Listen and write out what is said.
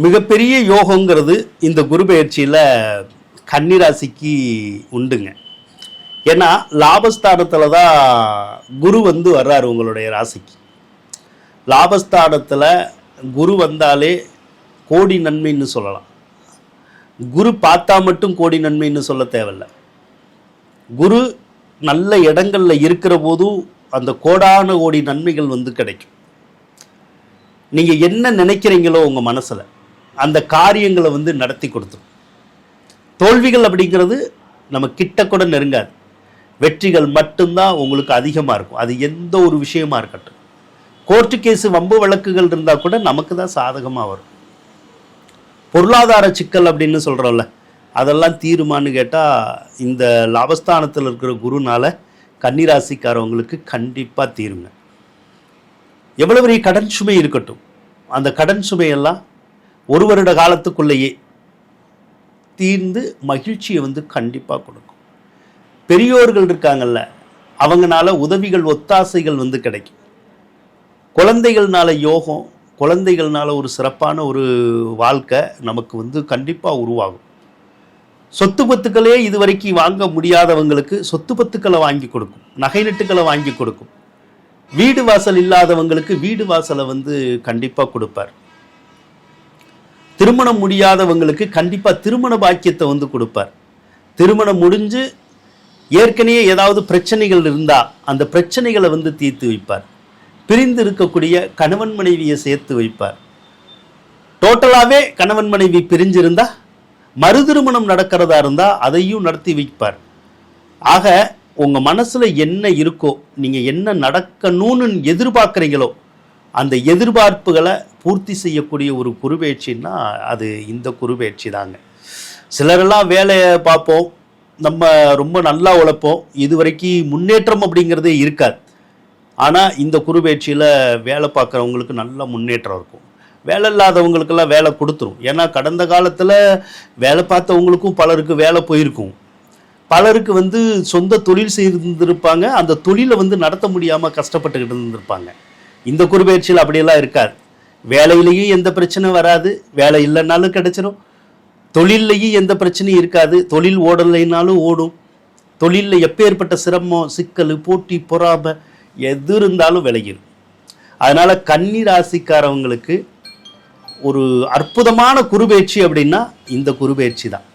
மிகப்பெரிய யோகங்கிறது இந்த குரு பெயர்ச்சியில் கன்னிராசிக்கு உண்டுங்க. ஏன்னா லாபஸ்தானத்தில் தான் குரு வர்றாரு உங்களுடைய ராசிக்கு. லாபஸ்தானத்தில் குரு வந்தாலே கோடி நன்மைன்னு சொல்லலாம். குரு பார்த்தா மட்டும் கோடி நன்மைன்னு சொல்ல தேவையில்லை. குரு நல்ல இடங்களில் இருக்கிற போதும் அந்த கோடான கோடி நன்மைகள் கிடைக்கும். நீங்கள் என்ன நினைக்கிறீங்களோ உங்கள் மனசில் அந்த காரியங்களை நடத்தி கொடுத்துரும். தோல்விகள் அப்படிங்கிறது நம்ம கிட்ட கூட நெருங்காது. வெற்றிகள் மட்டும்தான் உங்களுக்கு அதிகமாக இருக்கும். அது எந்த ஒரு விஷயமா இருக்கட்டும். கோர்ட்டு கேஸு வம்பு வழக்குகள் இருந்தால் கூட நமக்கு தான் சாதகமாக வரும். பொருளாதார சிக்கல் அப்படின்னு சொல்கிறோம்ல, அதெல்லாம் தீருமான்னு கேட்டால் இந்த லாபஸ்தானத்தில் இருக்கிற குருனால கன்னிராசிக்காரவங்களுக்கு கண்டிப்பாக தீருங்க. எவ்வளோ பெரிய கடன் சுமை இருக்கட்டும், அந்த கடன் சுமையெல்லாம் ஒரு வருட காலத்துக்குள்ளேயே தீர்ந்து மகிழ்ச்சியை கண்டிப்பாக கொடுக்கும். பெரியோர்கள் இருக்காங்கல்ல, அவங்களால உதவிகள் ஒத்தாசைகள் கிடைக்கும். குழந்தைகள்னால யோகம், குழந்தைகள்னால ஒரு சிறப்பான ஒரு வாழ்க்கை நமக்கு கண்டிப்பாக உருவாகும். சொத்து பத்துக்களே இதுவரைக்கும் வாங்க முடியாதவங்களுக்கு சொத்து பத்துக்களை வாங்கி கொடுக்கும். நகை நட்டுக்களை வாங்கி கொடுக்கும். வீடு வாசல் இல்லாதவங்களுக்கு வீடு வாசலை கண்டிப்பாக கொடுப்பார். திருமணம் முடியாதவங்களுக்கு கண்டிப்பாக திருமண பாக்கியத்தை கொடுப்பார். திருமணம் முடிஞ்சு ஏற்கனவே ஏதாவது பிரச்சனைகள் இருந்தால் அந்த பிரச்சனைகளை தீர்த்து வைப்பார். பிரிந்து இருக்கக்கூடிய கணவன் மனைவியை சேர்த்து வைப்பார். டோட்டலாகவே கணவன் மனைவி பிரிஞ்சிருந்தா மறு திருமணம் நடக்கிறதா இருந்தால் அதையும் நடத்தி வைப்பார். ஆக உங்கள் மனசில் என்ன இருக்கோ, நீங்கள் என்ன நடக்கணும்னு எதிர்பார்க்குறீங்களோ அந்த எதிர்பார்ப்புகளை பூர்த்தி செய்யக்கூடிய ஒரு குருபெயர்ச்சின்னா அது இந்த குருபெயர்ச்சி தாங்க. சிலரெல்லாம் வேலையை பார்ப்போம், நம்ம ரொம்ப நல்லா உழைப்போம், இதுவரைக்கும் முன்னேற்றம் அப்படிங்கிறதே இருக்காது. ஆனால் இந்த குருபெயர்ச்சியில் வேலை பார்க்குறவங்களுக்கு நல்ல முன்னேற்றம் இருக்கும். வேலை இல்லாதவங்களுக்கெல்லாம் வேலை கொடுத்துரும். ஏன்னா கடந்த காலத்தில் வேலை பார்த்தவங்களுக்கும் பலருக்கு வேலை போயிருக்கும். பலருக்கு சொந்த தொழில் செய்திருந்திருப்பாங்க, அந்த தொழிலை நடத்த முடியாமல் கஷ்டப்பட்டுக்கிட்டு இருந்திருப்பாங்க. இந்த குருபெயர்ச்சியில் அப்படியெல்லாம் இருக்காது. வேலையிலையும் எந்த பிரச்சனையும் வராது, வேலை இல்லைன்னாலும் கிடைச்சிடும். தொழிலையும் எந்த பிரச்சனையும் இருக்காது, தொழில் ஓடலைனாலும் ஓடும். தொழிலில் எப்பேற்பட்ட சிரமம், சிக்கல், போட்டி, பொறாமை எது இருந்தாலும் விலகிடும். அதனால் கன்னி ராசிக்காரவங்களுக்கு ஒரு அற்புதமான குருபெயர்ச்சி அப்படின்னா இந்த குருபெயர்ச்சி தான்.